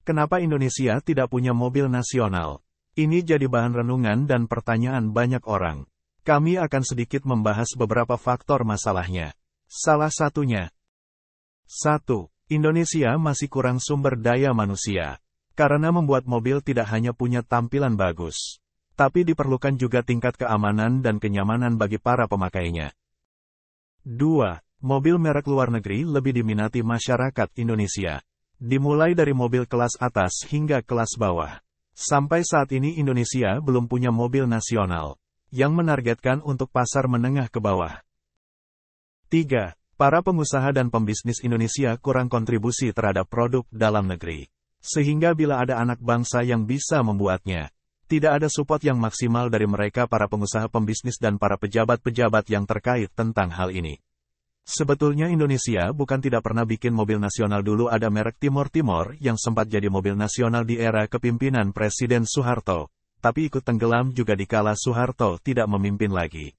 Kenapa Indonesia tidak punya mobil nasional? Ini jadi bahan renungan dan pertanyaan banyak orang. Kami akan sedikit membahas beberapa faktor masalahnya. Salah satunya, 1. Indonesia masih kurang sumber daya manusia. Karena membuat mobil tidak hanya punya tampilan bagus, tapi diperlukan juga tingkat keamanan dan kenyamanan bagi para pemakainya. 2. Mobil merek luar negeri lebih diminati masyarakat Indonesia. Dimulai dari mobil kelas atas hingga kelas bawah. Sampai saat ini Indonesia belum punya mobil nasional, yang menargetkan untuk pasar menengah ke bawah. 3. Para pengusaha dan pembisnis Indonesia kurang kontribusi terhadap produk dalam negeri. Sehingga bila ada anak bangsa yang bisa membuatnya, tidak ada support yang maksimal dari mereka para pengusaha pembisnis dan para pejabat-pejabat yang terkait tentang hal ini. Sebetulnya Indonesia bukan tidak pernah bikin mobil nasional. Dulu ada merek Timor-Timor yang sempat jadi mobil nasional di era kepimpinan Presiden Soeharto, tapi ikut tenggelam juga dikala Soeharto tidak memimpin lagi.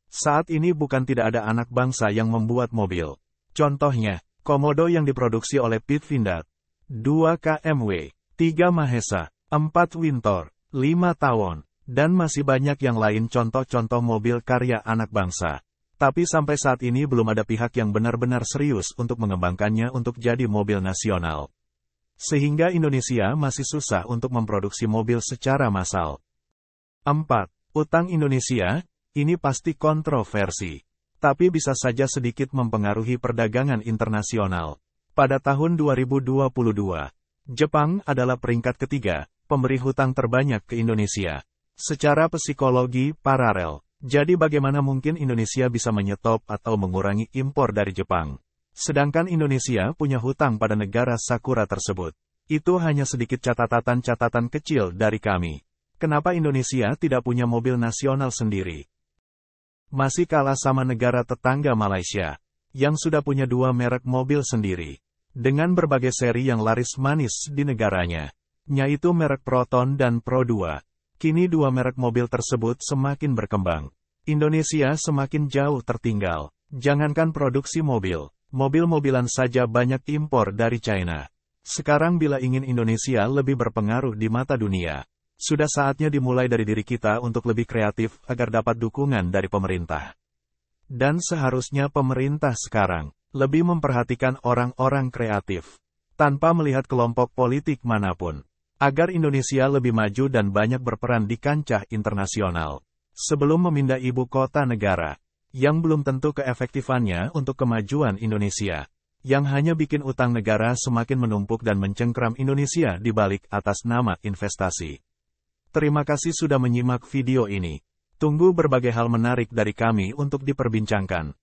Saat ini bukan tidak ada anak bangsa yang membuat mobil. Contohnya, Komodo yang diproduksi oleh Pitfindat, 2 KMW, 3 Mahesa, 4 Wintor, 5 Tawon, dan masih banyak yang lain contoh-contoh mobil karya anak bangsa. Tapi sampai saat ini belum ada pihak yang benar-benar serius untuk mengembangkannya untuk jadi mobil nasional. Sehingga Indonesia masih susah untuk memproduksi mobil secara massal. 4. Utang Indonesia, ini pasti kontroversi. Tapi bisa saja sedikit mempengaruhi perdagangan internasional. Pada tahun 2022, Jepang adalah peringkat ketiga, pemberi hutang terbanyak ke Indonesia. Secara psikologi paralel. Jadi bagaimana mungkin Indonesia bisa menyetop atau mengurangi impor dari Jepang? Sedangkan Indonesia punya hutang pada negara Sakura tersebut. Itu hanya sedikit catatan kecil dari kami. Kenapa Indonesia tidak punya mobil nasional sendiri? Masih kalah sama negara tetangga Malaysia, yang sudah punya 2 merek mobil sendiri, dengan berbagai seri yang laris manis di negaranya, yaitu merek Proton dan Pro 2. Kini 2 merek mobil tersebut semakin berkembang. Indonesia semakin jauh tertinggal. Jangankan produksi mobil, mobil-mobilan saja banyak impor dari China. Sekarang bila ingin Indonesia lebih berpengaruh di mata dunia, sudah saatnya dimulai dari diri kita untuk lebih kreatif agar dapat dukungan dari pemerintah. Dan seharusnya pemerintah sekarang lebih memperhatikan orang-orang kreatif, tanpa melihat kelompok politik manapun, agar Indonesia lebih maju dan banyak berperan di kancah internasional. Sebelum memindah ibu kota negara, yang belum tentu keefektifannya untuk kemajuan Indonesia, yang hanya bikin utang negara semakin menumpuk dan mencengkram Indonesia di balik atas nama investasi. Terima kasih sudah menyimak video ini. Tunggu berbagai hal menarik dari kami untuk diperbincangkan.